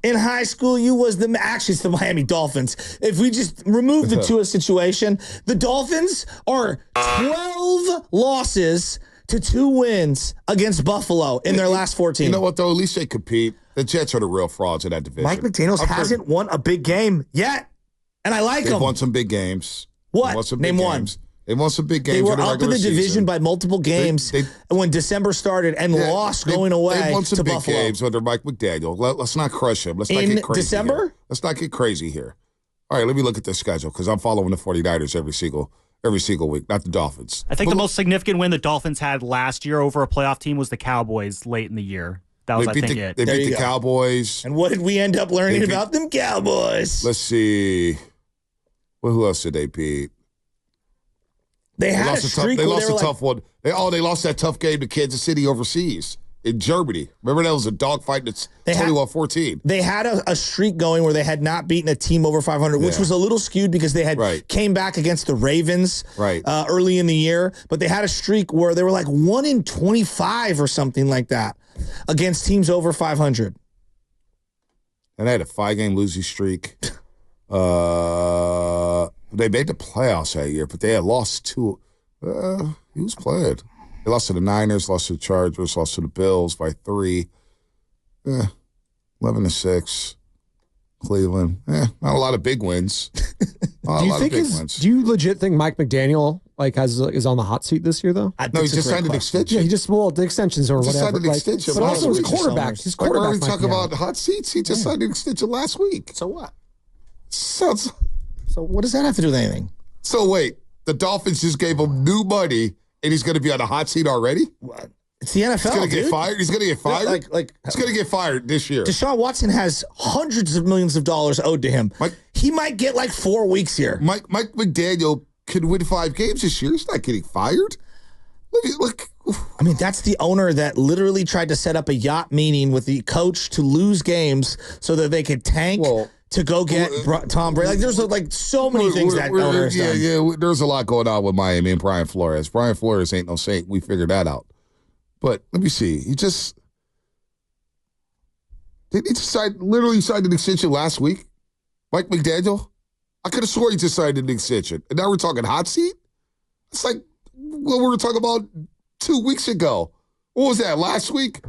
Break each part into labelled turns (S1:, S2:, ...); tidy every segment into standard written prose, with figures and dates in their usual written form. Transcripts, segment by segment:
S1: in high school, you was actually it's the Miami Dolphins. If we just remove the Tua situation, the Dolphins are 12 losses to 2 wins against Buffalo in their last 14.
S2: You know what, though? At least they compete. The Jets are the real frauds in that division.
S1: Mike McDaniels hasn't won a big game yet, and I like him.
S2: They've won some big games.
S1: What? Name one.
S2: They won some big games.
S1: They were up in the division by multiple games when December started and lost going away
S2: they won some
S1: to
S2: big
S1: Buffalo.
S2: games under Mike McDaniel. Let's not crush him. Let's not get crazy
S1: December?
S2: Here. Let's not get crazy here. All right, let me look at the schedule because I'm following the 49ers every single week, not the Dolphins.
S3: I think the most significant win the Dolphins had last year over a playoff team was the Cowboys late in the year. That was, I think, it.
S2: They beat the Cowboys.
S1: And what did we end up learning about them Cowboys?
S2: Let's see. Well, who else did they beat?
S1: They had a streak.
S2: They lost a tough one. They lost that tough game to Kansas City overseas in Germany. Remember that was a dogfight that's 21-14.
S1: They had a streak going where they had not beaten a team over 500, which was a little skewed because they had came back against the Ravens early in the year. But they had a streak where they were like 1-25 or something like that against teams over 500.
S2: And they had a 5-game losing streak. They made the playoffs that year, but they had lost to who's playing? They lost to the Niners, lost to the Chargers, lost to the Bills by 3. 11-6. Cleveland. Not a lot of big wins.
S4: Do you legit think Mike McDaniel is on the hot seat this year though?
S2: No, he just signed an extension.
S4: Yeah, the extensions or whatever.
S2: Signed an extension
S4: but also his quarterback.
S2: Why are we talking about hot seats? He just signed an extension last week.
S1: So what?
S2: So
S1: what does that have to do with anything?
S2: So wait, the Dolphins just gave him new money, and he's going to be on the hot seat already?
S1: What? It's the NFL. He's
S2: going to get fired. He's going to get fired. He's going to get fired this year.
S1: Deshaun Watson has hundreds of millions of dollars owed to him. He might get like 4 weeks here.
S2: Mike McDaniel could win 5 games this year. He's not getting fired. Look.
S1: I mean, that's the owner that literally tried to set up a yacht meeting with the coach to lose games so that they could tank. To go get Tom Brady. There's so many things that owner has done.
S2: Yeah, there's a lot going on with Miami and Brian Flores. Brian Flores ain't no saint. We figured that out. But let me see. He literally signed an extension last week? Mike McDaniel? I could have swore he just signed an extension. And now we're talking hot seat? It's like what we were talking about 2 weeks ago. What was that, last week?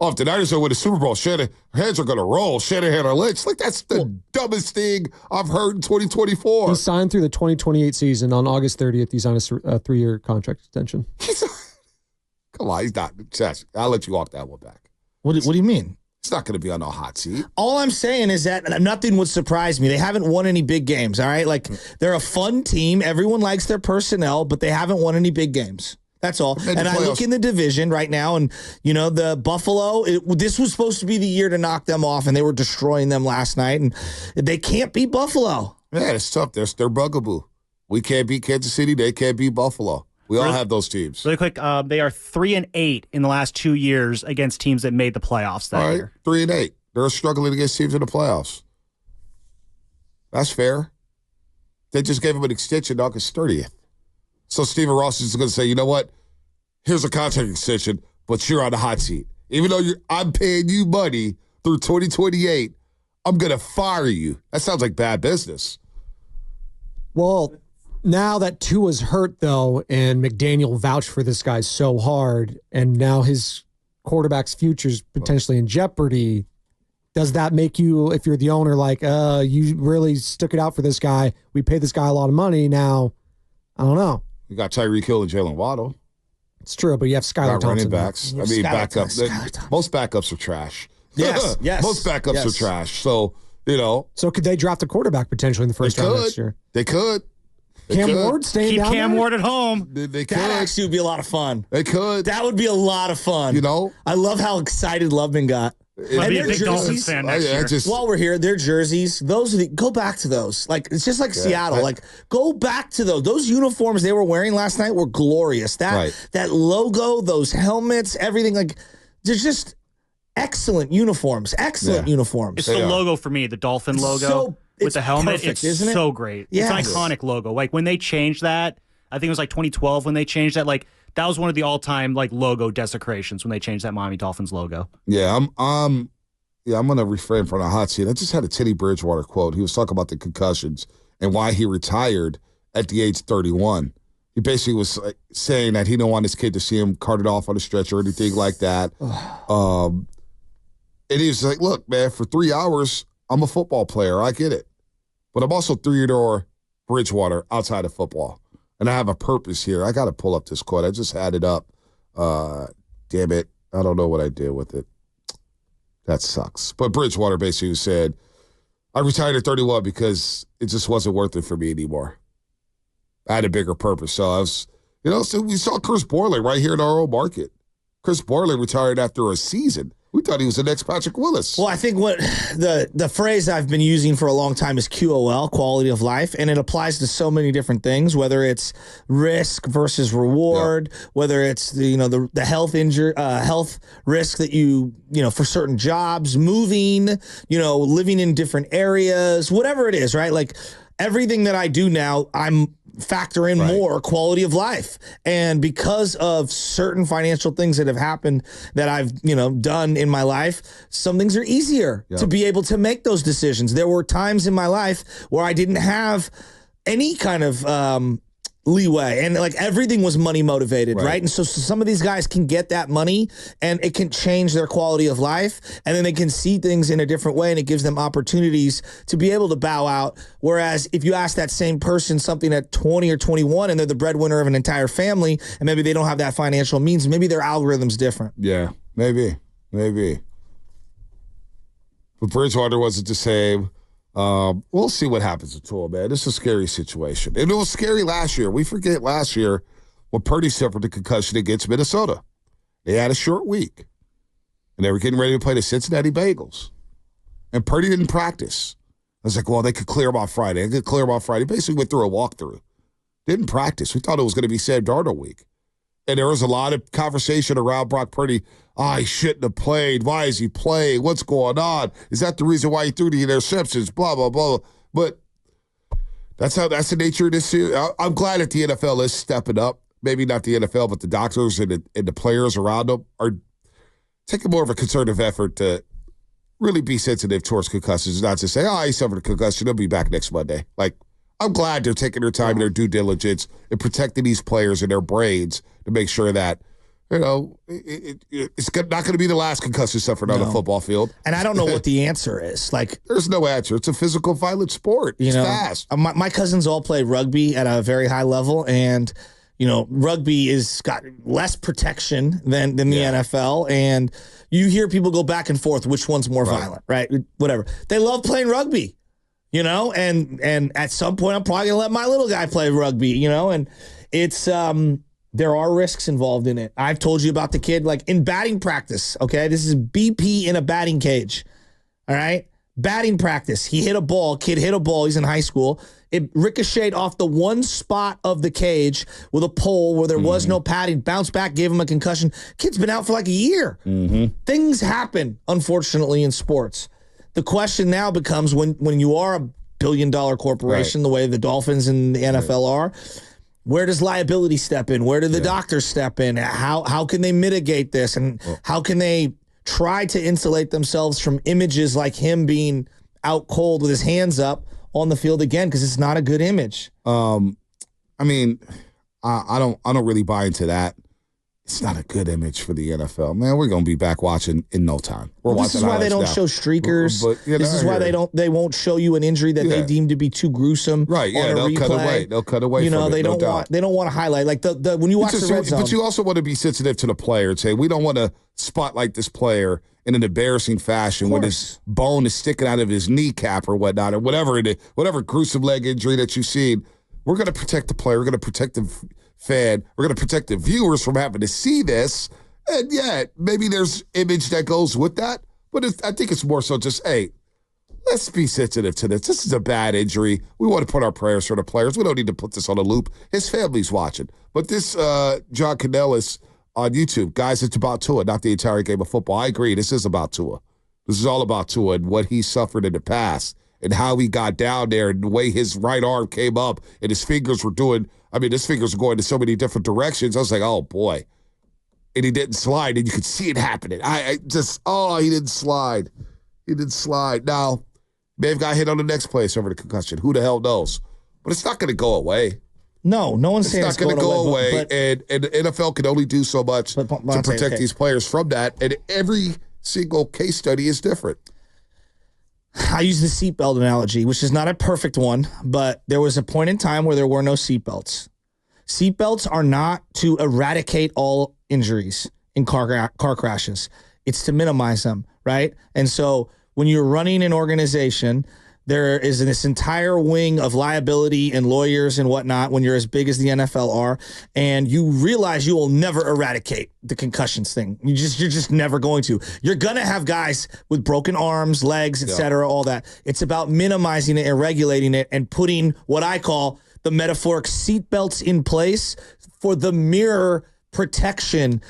S2: Oh, if the Niners are with the Super Bowl, heads are going to roll. Shanahan or Lynch. That's the dumbest thing I've heard in 2024.
S4: He signed through the 2028 season. On August 30th, he signed a 3-year contract extension.
S2: Come on, he's not. I'll let you walk that one back.
S1: What do you mean?
S2: He's not going to be on a hot seat.
S1: All I'm saying is that nothing would surprise me. They haven't won any big games, all right? They're a fun team. Everyone likes their personnel, but they haven't won any big games. That's all. And I look in the division right now, and, the Buffalo, this was supposed to be the year to knock them off, and they were destroying them last night, and they can't beat Buffalo.
S2: Yeah, it's tough. They're bugaboo. We can't beat Kansas City. They can't beat Buffalo. We all have those teams.
S3: Really quick, they are 3-8 in the last 2 years against teams that made the playoffs that year.
S2: 3-8. They're struggling against teams in the playoffs. That's fair. They just gave him an extension August 30th. So Stephen Ross is going to say, you know what? Here's a contract extension, but you're on the hot seat. Even though I'm paying you money through 2028, I'm going to fire you. That sounds like bad business.
S4: Well, now that Tua's hurt, though, and McDaniel vouched for this guy so hard, and now his quarterback's future's potentially in jeopardy, does that make you, if you're the owner, you really stuck it out for this guy, we paid this guy a lot of money, now, I don't know.
S2: You got Tyreek Hill and Jalen Waddle.
S4: It's true, but you have Skylar Thompson.
S2: Running backs. Backups. Most backups are trash.
S1: Yes.
S2: Most backups are trash. So,
S4: So could they draft a quarterback potentially in the first round next year?
S2: They could.
S4: Cam Ward staying down there?
S3: Keep Cam Ward at home.
S2: They could.
S1: That actually would be a lot of fun.
S2: They could.
S1: That would be a lot of fun.
S2: I
S1: love how excited Loveman got.
S3: I'll be a big Dolphins fan next year.
S1: While we're here, their jerseys, go back to those. It's just like Seattle. Go back to those. Those uniforms they were wearing last night were glorious. That logo, those helmets, everything. They're just excellent uniforms. Uniforms.
S3: It's the logo for me, the Dolphin logo with the helmet.
S1: Perfect,
S3: it's
S1: isn't it?
S3: so great.
S1: Yes.
S3: It's an iconic logo. When they changed that, I think it was 2012 when they changed that. That was one of the all-time logo desecrations when they changed that Miami Dolphins logo.
S2: Yeah, I'm I'm going to refrain from a hot seat. I just had a Teddy Bridgewater quote. He was talking about the concussions and why he retired at the age of 31. He basically was saying that he didn't want his kid to see him carted off on a stretcher or anything like that. And he was like, look, man, for 3 hours, I'm a football player. I get it. But I'm also Theodore Bridgewater outside of football. And I have a purpose here. I got to pull up this quote. I just had it up. Damn it. I don't know what I did with it. That sucks. But Bridgewater basically said, I retired at 31 because it just wasn't worth it for me anymore. I had a bigger purpose. So I was, so we saw Chris Borland right here in our own market. Chris Borland retired after a season. We thought he was the next Patrick Willis.
S1: Well, I think what the phrase I've been using for a long time is QOL, quality of life, and it applies to so many different things. Whether it's risk versus reward, whether it's the health risk that you for certain jobs, moving, living in different areas, whatever it is, right? Like everything that I do now, I'm factor in more quality of life. And because of certain financial things that have happened that I've, done in my life, some things are easier to be able to make those decisions. There were times in my life where I didn't have any kind of leeway and like everything was money motivated, right? And so some of these guys can get that money and it can change their quality of life, and then they can see things in a different way, and it gives them opportunities to be able to bow out. Whereas if you ask that same person something at 20 or 21 and they're the breadwinner of an entire family and maybe they don't have that financial means, maybe their algorithm's different.
S2: Yeah, maybe. But Bridgewater wasn't the same. We'll see what happens with Tua, man. This is a scary situation. And it was scary last year. We forget last year when Purdy suffered a concussion against Minnesota. They had a short week. And they were getting ready to play the Cincinnati Bengals. And Purdy didn't practice. I was like, well, they could clear him on Friday. They could clear him on Friday. Basically went through a walkthrough. Didn't practice. We thought it was going to be Sam Darnold week. And there was a lot of conversation around Brock Purdy. He shouldn't have played. Why is he playing? What's going on? Is that the reason why he threw the interceptions? Blah, blah, blah. But that's the nature of this year. I'm glad that the NFL is stepping up. Maybe not the NFL, but the doctors and the players around them are taking more of a concerted effort to really be sensitive towards concussions, not to say, he suffered a concussion, he'll be back next Monday. Like, I'm glad they're taking their time and their due diligence and protecting these players and their brains to make sure that, it's not going to be the last concussion suffered on the football field.
S1: And I don't know what the answer is. Like,
S2: there's no answer. It's a physical, violent sport. It's fast.
S1: My cousins all play rugby at a very high level, and rugby is got less protection than the NFL, and you hear people go back and forth which one's more violent, right? Whatever. They love playing rugby. And at some point I'm probably gonna let my little guy play rugby, and it's there are risks involved in it. I've told you about the kid, like in batting practice, okay? This is BP in a batting cage. All right? Batting practice. Kid hit a ball, he's in high school. It ricocheted off the one spot of the cage with a pole where there was no padding, bounced back, gave him a concussion. Kid's been out for like a year. Things happen, unfortunately, in sports. The question now becomes when you are a billion-dollar corporation, the way the Dolphins and the NFL are, where does liability step in? Where do the doctors step in? How can they mitigate this? And how can they try to insulate themselves from images like him being out cold with his hands up on the field again? Because it's not a good image.
S2: I don't really buy into that. It's not a good image for the NFL, man. We're gonna be back watching in no time.
S1: This is why they don't show streakers. This is why they won't show you an injury that they deem to be too gruesome.
S2: Right? Yeah, they'll cut away. They'll cut away.
S1: They don't want to highlight like the when you watch the red zone.
S2: But you also want to be sensitive to the player and say we don't want to spotlight this player in an embarrassing fashion when his bone is sticking out of his kneecap or whatnot or whatever gruesome leg injury that you've seen. We're going to protect the player. We're going to protect the fan. We're going to protect the viewers from having to see this. And maybe there's image that goes with that. But I think it's more so just, hey, let's be sensitive to this. This is a bad injury. We want to put our prayers for the players. We don't need to put this on a loop. His family's watching. But this John Canellis on YouTube, guys, it's about Tua, not the entire game of football. I agree. This is about Tua. This is all about Tua and what he suffered in the past and how he got down there and the way his right arm came up and his fingers were doing. His fingers were going in so many different directions. I was like, oh, boy. And he didn't slide, and you could see it happening. He didn't slide. He didn't slide. Now, may have got hit on the next place over the concussion. Who the hell knows? But it's not going to go away.
S1: No one's saying
S2: it's not going to go away.
S1: But,
S2: and the NFL can only do so much to protect these players from that. And every single case study is different.
S1: I use the seatbelt analogy, which is not a perfect one, but there was a point in time where there were no seatbelts. Seatbelts are not to eradicate all injuries in car crashes. It's to minimize them, right? And so when you're running an organization, there is this entire wing of liability and lawyers and whatnot when you're as big as the NFL are, and you realize you will never eradicate the concussions thing. You're just never going to. You're gonna have guys with broken arms, legs, etc., all that. It's about minimizing it and regulating it and putting what I call the metaphoric seatbelts in place for the mirror protection,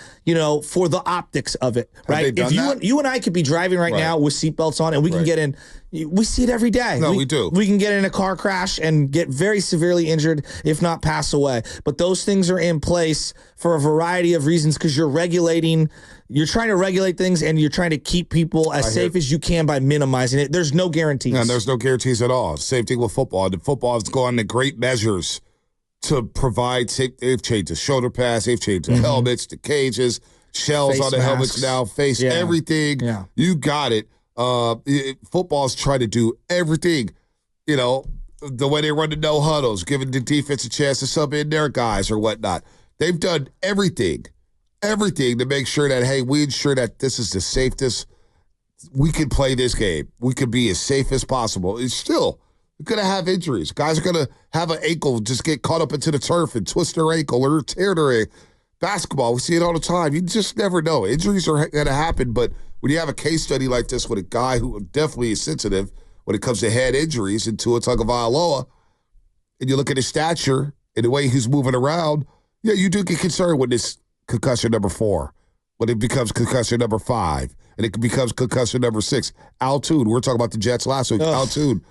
S1: for the optics of it, right? If you and I could be driving right now with seatbelts on, and we can get in, we see it every day.
S2: No, we do.
S1: We can get in a car crash and get very severely injured, if not pass away. But those things are in place for a variety of reasons because you're trying to regulate things, and you're trying to keep people as safe as you can by minimizing it. There's no guarantees.
S2: And there's no guarantees at all. Same thing with football. The football has gone to great measures to provide safe. They've changed the shoulder pads, they've changed the helmets, the cages, shells
S1: face
S2: on the
S1: masks.
S2: helmets now, everything.
S1: Yeah.
S2: You got it. Football's trying to do everything. The way they run the no huddles, giving the defense a chance to sub in their guys or whatnot. They've done everything to make sure that, hey, we ensure that this is the safest we can play this game. We can be as safe as possible. It's still going to have injuries. Guys are going to have an ankle, just get caught up into the turf and twist their ankle or tear their ankle. Basketball, we see it all the time. You just never know. Injuries are going to happen, but when you have a case study like this with a guy who definitely is sensitive when it comes to head injuries and Tua Tagovailoa, and you look at his stature and the way he's moving around, you do get concerned with this concussion number 4, when it becomes concussion number 5, and it becomes concussion number 6. Al Toon, we were talking about the Jets last week. Al Toon,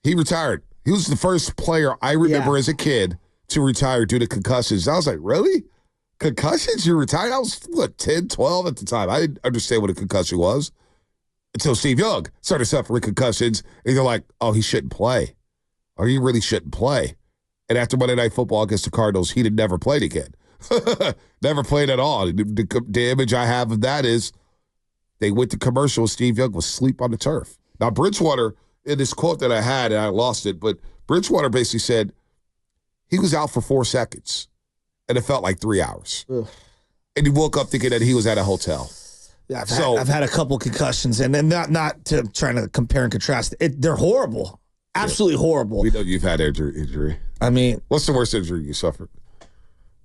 S2: he retired. He was the first player I remember as a kid to retire due to concussions. I was like, really? Concussions? You retired? I was, 10, 12 at the time. I didn't understand what a concussion was until Steve Young started suffering concussions. And they're like, oh, he shouldn't play. Or he really shouldn't play. And after Monday Night Football against the Cardinals, he had never played again. Never played at all. The image I have of that is they went to commercial. Steve Young was asleep on the turf. Now, Bridgewater, in this quote that I had, and I lost it, but Bridgewater basically said he was out for 4 seconds. And it felt like 3 hours. Ugh. And he woke up thinking that he was at a hotel.
S1: Yeah, I've had a couple concussions, and not to trying to compare and contrast. They're horrible, absolutely horrible.
S2: We know you've had injury.
S1: I mean,
S2: what's the worst injury you suffered?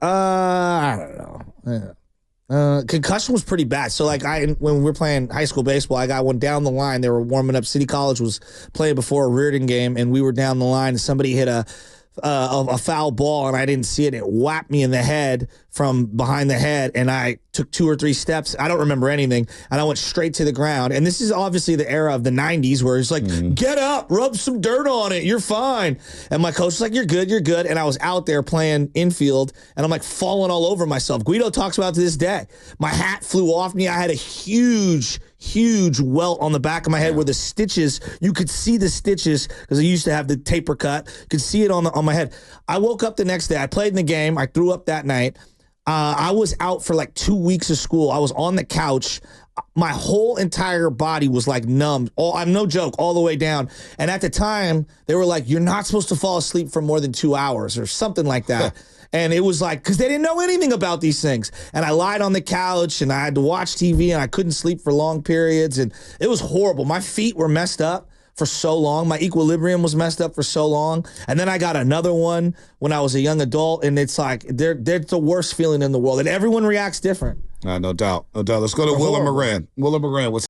S1: I don't know. Concussion was pretty bad. So when we were playing high school baseball, I got one down the line. They were warming up. City College was playing before a Reardon game, and we were down the line, and somebody hit a foul ball, and I didn't see it. It whacked me in the head from behind the head, and I took 2 or 3 steps. I don't remember anything, and I went straight to the ground. And this is obviously the era of the 90s where it's like, get up, rub some dirt on it, you're fine. And my coach was like, you're good. And I was out there playing infield, and I'm like falling all over myself. Guido talks about it to this day. My hat flew off me. I had a huge welt on the back of my head where the stitches, you could see the stitches because I used to have the taper cut, could see it on my head. I woke up the next day. I played in the game. I threw up that night. I was out for 2 weeks of school. I was on the couch. My whole entire body was numb. I'm no joke, all the way down. And at the time, they were like, you're not supposed to fall asleep for more than 2 hours or something like that. And it was because they didn't know anything about these things. And I lied on the couch, and I had to watch TV, and I couldn't sleep for long periods. And it was horrible. My feet were messed up for so long. My equilibrium was messed up for so long. And then I got another one when I was a young adult, and it's they're the worst feeling in the world. And everyone reacts different.
S2: No doubt. Let's go to Willem Moran. Willem Moran, what's